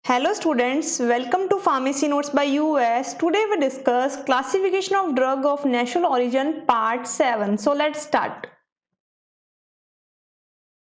Hello students, welcome to Pharmacy Notes by US. Today we discuss classification of drug of natural origin part 7. So let's start.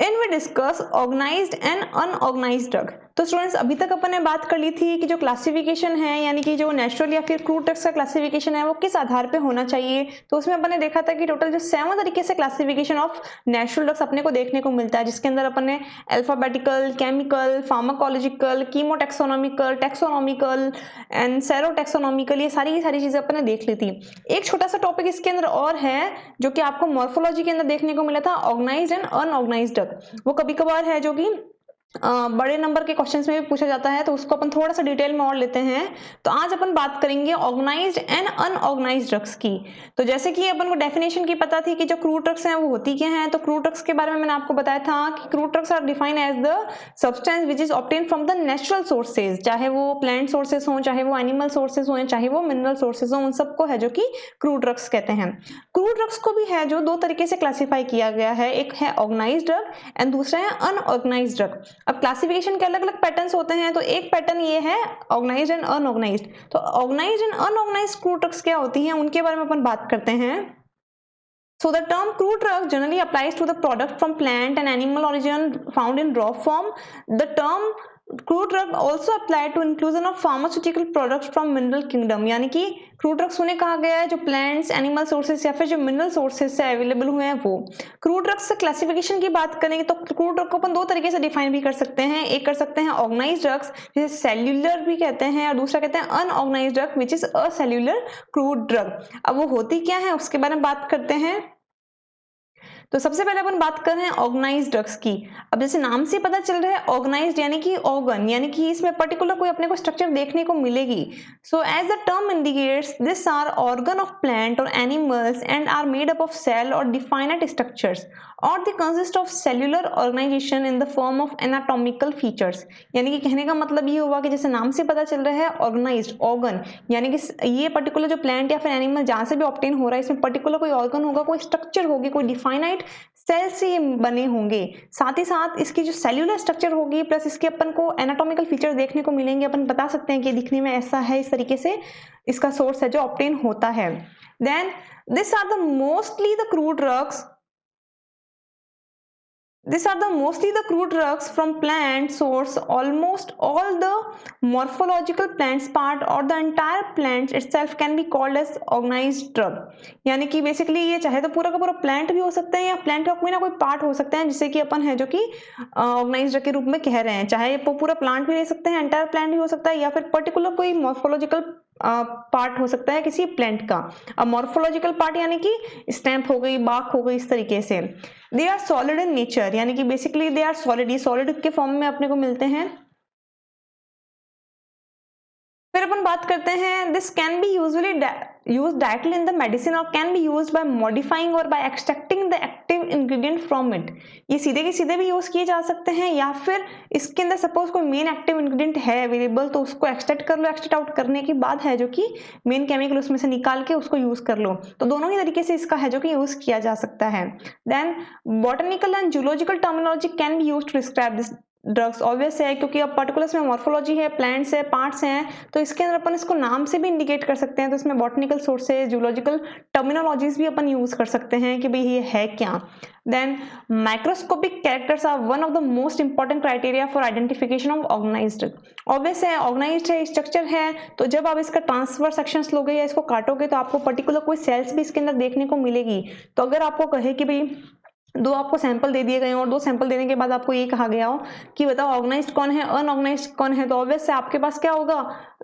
In we discuss organised and unorganised drug. तो students अभी तक अपन ने बात कर ली थी कि जो classification है यानी कि जो नेचुरल या फिर क्रूड ड्रग्स का क्लासिफिकेशन है वो किस आधार पे होना चाहिए। तो उसमें अपन ने देखा था कि टोटल जो 7 तरीके से क्लासिफिकेशन ऑफ नेचुरल ड्रग्स अपने को देखने को मिलता है, जिसके अंदर अपन ने alphabetical, chemical, pharmacological, chemotaxonomical, taxonomical and serotaxonomical, ये सारी की सारी चीजें अपन ने देख ली थी। एक छोटा सा टॉपिक इसके अंदर और है जो कि आपको मॉर्फोलॉजी के अंदर देखने को मिला था, ऑर्गेनाइज्ड एंड अनऑर्गेनाइज्ड ड्रग। वो कभी कभार है जो कि बड़े नंबर के क्वेश्चंस में भी पूछा जाता है, तो उसको अपन थोड़ा सा डिटेल में और लेते हैं। तो आज अपन बात करेंगे ऑर्गेनाइज्ड एंड अनऑर्गेनाइज्ड ड्रग्स की। तो जैसे कि अपन को डेफिनेशन की पता थी कि जो क्रूड ड्रग्स हैं वो होती क्या हैं। तो क्रूड ड्रग्स के बारे में मैंने आपको बताया था कि crude drugs are defined as the substance which is obtain from the natural sources, चाहे वो प्लांट सोर्सेज हों, चाहे वो एनिमल सोर्सेज हों, चाहे वो मिनरल सोर्सेज हों, उन सबको है जो कि क्रूड ड्रग्स कहते हैं। क्रूड ड्रग्स को भी है जो दो तरीके से क्लासीफाई किया गया है, एक है ऑर्गेनाइज्ड ड्रग एंड दूसरा है अनऑर्गेनाइज्ड ड्रग। अब क्लासिफिकेशन के अलग अलग पैटर्न्स होते हैं, तो एक पैटर्न ये है ऑर्गेनाइज्ड एंड अनऑर्गेनाइज्ड। तो organised and unorganised crude drugs क्या होती हैं उनके बारे में अपन बात करते हैं। So the term crude drug generally applies to the product from plant and animal origin found in raw form. The term crude drug also applied to inclusion of pharmaceutical products from mineral kingdom, यानी कि crude drugs उन्हें कहा गया है जो plants, animal sources या फिर जो मिनरल सोर्सेज से अवेलेबल हुए हैं वो। क्रूड ड्रग्स से क्लासिफिकेशन की बात करेंगे तो क्रूड ड्रग को अपन दो तरीके से डिफाइन भी कर सकते हैं। एक कर सकते हैं ऑर्गेनाइज्ड ड्रग्स जिसे सेल्यूलर भी कहते हैं, और दूसरा कहते हैं unorganised drug which is a cellular crude drug. अब वो होती क्या है उसके बारे में बात करते हैं। तो सबसे पहले अपन बात कर रहे हैं ऑर्गेनाइज्ड ड्रग्स की। अब जैसे नाम से पता चल रहा है ऑर्गेनाइज्ड यानी कि ऑर्गन, यानी कि इसमें पर्टिकुलर कोई अपने को स्ट्रक्चर देखने को मिलेगी। So as the term indicates this are organ of plant और animals and are made up of cell और डिफाइनेट स्ट्रक्चर्स और they consist of cellular organisation in the form of anatomical features. यानी कि कहने का मतलब ये हुआ कि जैसे नाम से पता चल रहा है ऑर्गेनाइज्ड ऑर्गन, यानी कि ये पर्टिकुलर जो प्लांट या फिर एनिमल जहां से भी ऑब्टेन हो रहा है इसमें पर्टिकुलर कोई ऑर्गन होगा, कोई स्ट्रक्चर होगी, कोई डिफाइनाइट सेल से ये बने होंगे। साथ ही साथ इसकी जो सेल्यूलर स्ट्रक्चर होगी प्लस इसके अपन को एनाटॉमिकल फीचर देखने को मिलेंगे। अपन बता सकते हैं कि दिखने में ऐसा है, इस तरीके से इसका सोर्स है जो ऑब्टेन होता है। Then this are the mostly the crude drugs These are the mostly the crude drugs from plant source. Almost all the morphological plants part or the entire plant itself can be called as organized drug. यानी कि basically ये चाहे तो पूरा का पूरा plant भी हो सकता है या प्लांट का कोई ना कोई पार्ट हो सकता है जिसे कि अपन है जो कि ऑर्गेनाइज्ड ड्रग के रूप में कह रहे हैं। चाहे पूरा प्लांट भी ले सकते हैं, एंटायर प्लांट भी हो सकता है, या फिर पर्टिकुलर कोई मॉर्फोलॉजिकल पार्ट हो सकता है किसी प्लांट का। अब मॉर्फोलॉजिकल पार्ट यानी कि स्टैम्प हो गई, बाक हो गई, इस तरीके से। They are solid in nature, यानी कि बेसिकली दे आर सॉलिड, ये सॉलिड के फॉर्म में अपने को मिलते हैं। फिर अपन बात करते हैं this can be usually used directly in the medicine और can be used by modifying और by extracting the active ingredient from it. ये सीधे के सीधे भी यूज किए जा सकते हैं, या फिर इसके अंदर सपोज कोई मेन एक्टिव इंग्रेडिएंट है अवेलेबल तो उसको एक्सट्रैक्ट कर लो, एक्सट्रैक्ट आउट करने के बाद है जो कि मेन केमिकल उसमें से निकाल के उसको यूज कर लो। तो दोनों ही तरीके से इसका है जो कि यूज किया जा सकता है। Then botanical and zoological terminology can be used to describe this drugs. Obvious है क्योंकि अब पर्टिकुलर्स में मॉर्फोलॉजी है, प्लांट्स है, पार्ट्स हैं, तो इसके अंदर अपन इसको नाम से भी इंडिकेट कर सकते हैं। तो इसमें बॉटनिकल सोर्सेज, जूलॉजिकल टर्मिनोलॉजीज भी अपन यूज कर सकते हैं कि भाई ये है क्या। Then microscopic characters are one of the most important criteria for identification of organised. Obvious है ऑर्गेनाइज्ड है, स्ट्रक्चर है, तो जब आप इसका ट्रांसफर सेक्शंस लोगे या इसको काटोगे तो आपको पर्टिकुलर कोई सेल्स भी इसके अंदर देखने को मिलेगी। तो अगर आपको कहे कि भाई दो आपको सैंपल दे दिए गए और दो सैंपल देने के बाद आपको ये कहा गया हो कि बताओ ऑर्गेनाइज्ड कौन है, अनऑर्गेनाइज्ड कौन है, तो ऑब्वियस है आपके पास क्या होगा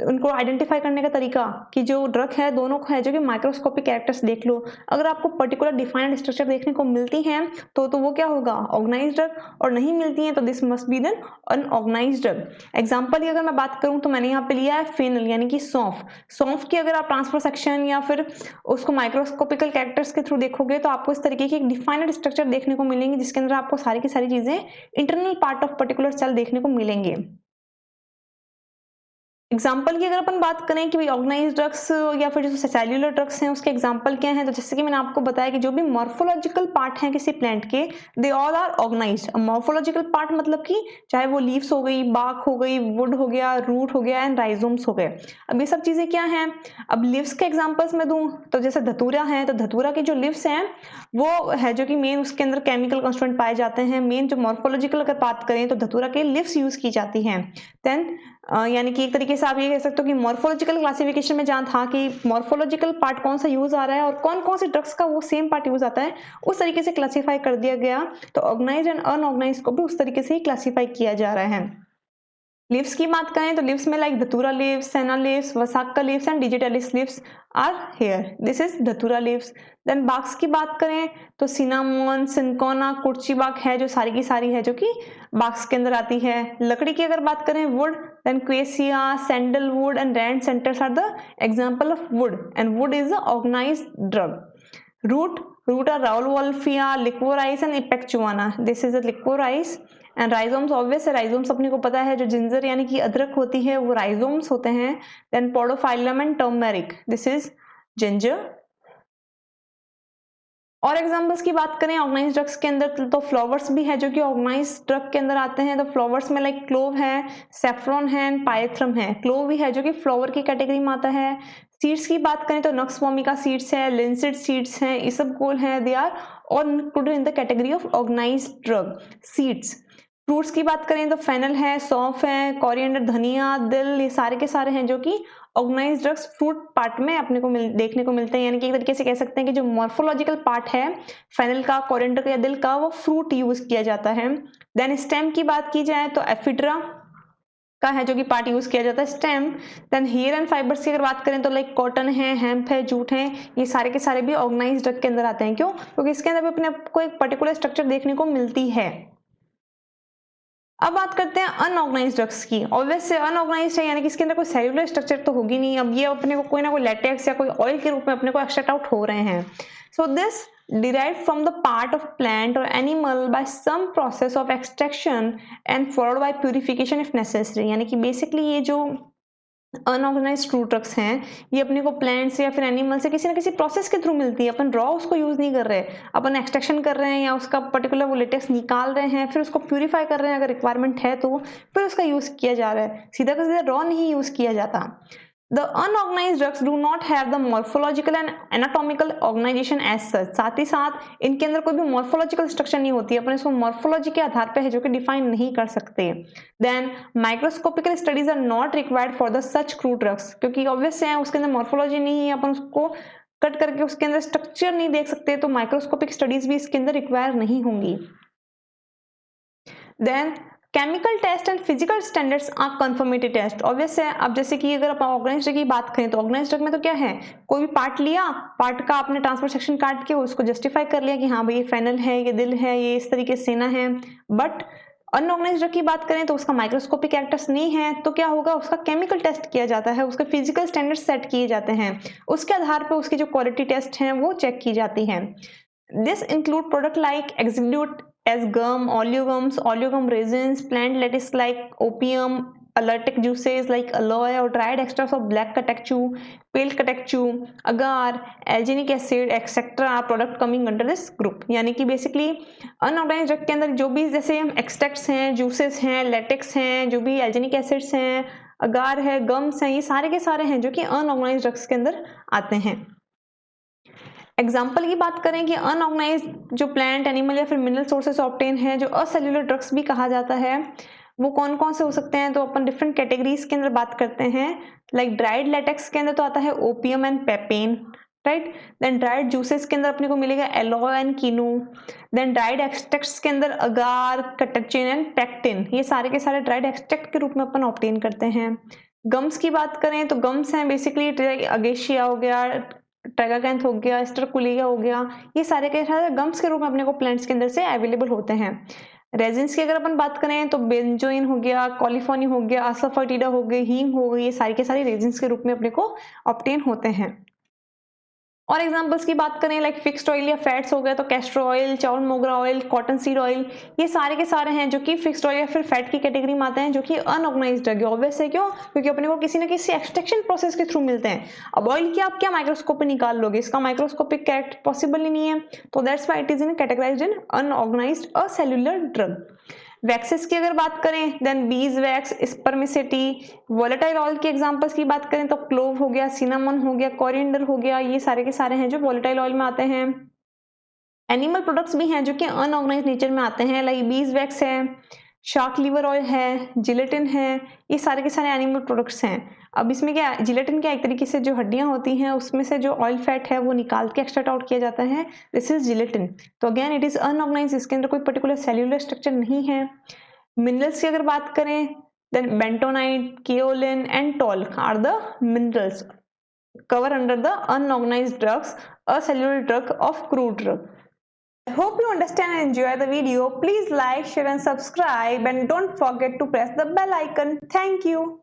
उनको आइडेंटिफाई करने का तरीका कि जो ड्रग है दोनों को है जो कि माइक्रोस्कोपिक कैरेक्टर्स देख लो। अगर आपको पर्टिकुलर डिफाइंड स्ट्रक्चर देखने को मिलती हैं तो वो क्या होगा ऑर्गेनाइज्ड ड्रग, और नहीं मिलती हैं तो this must be then unorganised drug. Example की अगर मैं बात करूं तो मैंने यहाँ पे लिया है फेनल यानी कि सौंफ। सौंफ की अगर आप ट्रांसफर सेक्शन या फिर उसको माइक्रोस्कोपिकल कैरेक्टर्स के थ्रू देखोगे तो आपको इस तरीके की एक डिफाइंड स्ट्रक्चर देखने को मिलेंगे जिसके अंदर आपको सारी की सारी चीजें internal part of particular cell देखने को मिलेंगे। एग्जाम्पल की अगर अपन बात करें कि भाई ऑर्गेनाइज ड्रग्स या फिर जो सेल्यूलर ड्रग्स हैं उसके एग्जाम्पल क्या हैं, तो जैसे कि मैंने आपको बताया कि जो भी मॉर्फोलॉजिकल पार्ट हैं किसी प्लांट के, they all are organised. Morphological part मतलब कि चाहे वो लीव्स हो गई, बाक हो गई, वुड हो गया, रूट हो गया एंड राइजोम्स हो गए। अब ये सब चीजें क्या हैं, अब लीव्स के एग्जाम्पल्स में दूं तो जैसे धतूरा है, तो धतूरा के जो लीव्स हैं वो है जो कि मेन उसके अंदर केमिकल कंस्टिट्यूएंट पाए जाते हैं। मेन जो मॉर्फोलॉजिकल अगर बात करें तो धतूरा के लीव्स यूज की जाती हैं। देन यानी कि एक तरीके से आप ये कह सकते हो कि मॉर्फोलॉजिकल क्लासिफिकेशन में जहां था कि मॉर्फोलॉजिकल पार्ट कौन सा यूज आ रहा है और कौन कौन से ड्रग्स का वो सेम पार्ट यूज आता है, उस तरीके से क्लासिफाई कर दिया गया। तो ऑर्गेनाइज एंड अनऑर्गेनाइज को भी उस तरीके से ही क्लासिफाई किया जा रहा है। लीव्स की बात करें तो लीव्स में like datura leaves, senna leaves, vasaka leaves and digitalis leaves are here. This is datura leaves. Then barks की बात करें तो सिनामोन, सिंकोना, कुर्ची बाग है जो सारी की सारी है जो कि बाक्स के अंदर आती है। लकड़ी की अगर बात करें wood, then quassia, sandalwood and red sanders are the example of wood and wood is a organised drug. Root are rauwolfia, liquorice and ipecacuanha. This is a liquorice and rhizomes obvious है, rhizomes अपने को पता है जो ginger यानी कि अदरक होती है वो राइजोम्स होते हैं। Then podophyllum and turmeric, this is ginger. और एग्जांपल्स की बात करें ऑर्गेनाइज ड्रग्स के अंदर तो फ्लावर्स भी है जो कि ऑर्गेनाइज ड्रग के अंदर आते हैं। तो फ्लावर्स में लाइक क्लोव है, सेफ्रॉन है एंड पायथ्रम है। क्लोव भी है जो कि फ्लावर की कैटेगरी में आता है। सीड्स की बात करें तो नक्स वोमिका सीड्स है, लिंसिड सीड्स हैं, इसबगोल है, they are all included in the category of organise drug seeds. Fruits की बात करें तो फेनल है, सौंफ है, कोरिएंडर, धनिया, दिल, ये सारे के सारे हैं जो कि ऑर्गेनाइज ड्रग्स फ्रूट पार्ट में अपने को देखने को मिलते हैं। यानी कि एक तरीके से कह सकते हैं कि जो मॉर्फोलॉजिकल पार्ट है फेनल का, कोरिएंडर का या दिल का, वो फ्रूट यूज किया जाता है। देन स्टेम की बात की जाए तो एफिड्रा का है जो कि पार्ट यूज किया जाता है, stem. Then hair and fibres की अगर बात करें तो लाइक कॉटन है, हेम्प है, जूट है, ये सारे के सारे भी ऑर्गेनाइज ड्रग के अंदर आते हैं। क्यों? क्योंकि इसके अंदर भी अपने आपको एक पर्टिकुलर स्ट्रक्चर देखने को मिलती है। अब बात करते हैं अनऑर्गेनाइज ड्रग्स की। ऑब्वियस से अनऑर्गेनाइज है यानी कि इसके अंदर कोई सेल्यूलर स्ट्रक्चर तो होगी नहीं। अब ये अपने को कोई ना कोई लेटेक्स या कोई ऑयल के रूप में अपने को एक्सट्रैक्ट आउट हो रहे हैं। So this derived from the part of plant or animal by some process of extraction and followed by purification if necessary। यानी कि बेसिकली ये जो अनऑर्गेनाइज्ड फ्रूट ड्रग्स हैं ये अपने को प्लांट से या फिर एनिमल से किसी ना किसी प्रोसेस के थ्रू मिलती है। अपन रॉ उसको यूज नहीं कर रहे, अपन एक्सट्रैक्शन कर रहे हैं या उसका पर्टिकुलर वो लेटेक्स निकाल रहे हैं, फिर उसको प्यूरिफाई कर रहे हैं अगर रिक्वायरमेंट है तो, फिर उसका यूज किया जा रहा है। सीधा का सीधा रॉ नहीं यूज किया जाता। The unorganized drugs do not have the morphological and anatomical organization as such। साथ ही साथ इनके अंदर कोई भी morphological structure नहीं होती है, अपन इसको morphology के आधार पे है जो कि define नहीं कर सकते। Then microscopical studies are not required for the such crude drugs। क्योंकि obvious है उसके अंदर morphology नहीं है, अपन उसको कट करके उसके अंदर स्ट्रक्चर नहीं देख सकते, तो माइक्रोस्कोपिक स्टडीज भी इसके अंदर रिक्वायर नहीं होंगी। Then chemical test and physical standards are confirmatory test. Obvious है, अब जैसे कि अगर आप ऑर्गेनाइज्ड ड्रग की बात करें तो ऑर्गेनाइज्ड ड्रग में तो क्या है, कोई भी पार्ट लिया, पार्ट का आपने ट्रांसफर सेक्शन काट के उसको जस्टिफाई कर लिया कि हाँ भाई ये फेनल है, ये दिल है, ये इस तरीके से सेना है। बट अनऑर्गेनाइज्ड ड्रग की बात करें तो उसका माइक्रोस्कोपिक कैरेक्टर्स नहीं है, तो क्या होगा, उसका केमिकल टेस्ट किया जाता है, उसके फिजिकल स्टैंडर्ड्स सेट किए जाते हैं, उसके आधार पर उसकी जो क्वालिटी टेस्ट हैं वो चेक की जाती है। This include product like execute as gum, oleogum resins, plant lettuce like opium, allergic juices like aloe or dried extracts of black catechu, pale catechu, agar, alginic acid etc are product coming under this group। यानी कि basically unorganised drug के अंदर जो भी जैसे extracts हैं, juices हैं, latex हैं, जो भी एल्जिनिक एसिड्स हैं, अगार है, गम्स हैं, ये सारे के सारे हैं जो कि अनऑर्गेनाइज्ड ड्रग्स के अंदर आते हैं। एग्जाम्पल की बात करें कि अनऑर्गेनाइज्ड जो प्लांट, एनिमल या फिर मिनरल सोर्सेस ऑब्टेन है, जो असेल्युलर ड्रग्स भी कहा जाता है, वो कौन कौन से हो सकते हैं, तो अपन डिफरेंट कैटेगरीज के अंदर बात करते हैं। लाइक ड्राइड लेटेक्स के अंदर तो आता है opium and papain, right. Then dried juices के अंदर अपने को मिलेगा aloe and kino. Then dried extracts के अंदर अगार, कटचिन एंड पेक्टिन, ये सारे के सारे ड्राइड एक्सट्रैक्ट के रूप में अपन ऑब्टेन करते हैं। गम्स की बात करें तो गम्स हैं बेसिकली अगेशिया हो गया, ट्राइगाकैंथ हो गया, स्टरकुलिया हो गया, ये सारे के सारे गम्स के रूप में अपने को प्लांट्स के अंदर से अवेलेबल होते हैं। रेजिन्स की अगर अपन बात करें तो बेंजोइन हो गया, कॉलिफोनी हो गया, असाफोटिडा हो गई, हींग हो गई, ये सारी के सारी रेजिन्स के रूप में अपने को ऑब्टेन होते हैं। और एग्जांपल्स की बात करें लाइक फिक्स्ड ऑयल या फैट्स हो गए तो कैस्टर ऑयल, चावल मोगरा ऑयल, कॉटन सीड ऑयल, ये सारे के सारे हैं जो कि फिक्स्ड ऑयल या फिर फैट की कैटेगरी में आते हैं, जो कि अनऑर्गेनाइज्ड ड्रग है। ऑब्वियस है, क्यों? क्योंकि अपने को किसी ना किसी एक्सट्रैक्शन प्रोसेस के थ्रू मिलते हैं। अब ऑयल की आप क्या माइक्रोस्कोप पे निकाल लोगे, इसका माइक्रोस्कोपिक कैरेक्टर पॉसिबल ही नहीं है, तो that's why it is in categorised in unorganised acellular drug. Waxes की अगर बात करें then beeswax, spermaceti. Volatile oil की एग्जांपल्स की बात करें तो क्लोव हो गया, सिनामन हो गया, कोरिएंडर हो गया, ये सारे के सारे हैं जो वोलेटाइल ऑयल में आते हैं। एनिमल प्रोडक्ट्स भी हैं जो कि अनऑर्गेनाइज्ड नेचर में आते हैं, लाइक बीज वैक्स है, शार्क लीवर ऑयल है, जिलेटिन है, ये सारे के सारे एनिमल प्रोडक्ट्स हैं। अब इसमें क्या, जिलेटिन क्या, एक तरीके से जो हड्डियां होती हैं उसमें से जो ऑयल फैट है वो निकाल के एक्सट्रैक्ट आउट किया जाता है, दिस इज जिलेटिन। तो अगेन इट इज अनऑर्गेनाइज्ड, इसके अंदर कोई पर्टिकुलर सेल्यूलर स्ट्रक्चर नहीं है। मिनरल्स की अगर बात करें then bentonite, kaolin and talc are the minerals cover under the unorganized drugs, a cellular drug of crude drug. I hope you understand and enjoy the video. Please like, share and subscribe and don't forget to press the bell icon. Thank you.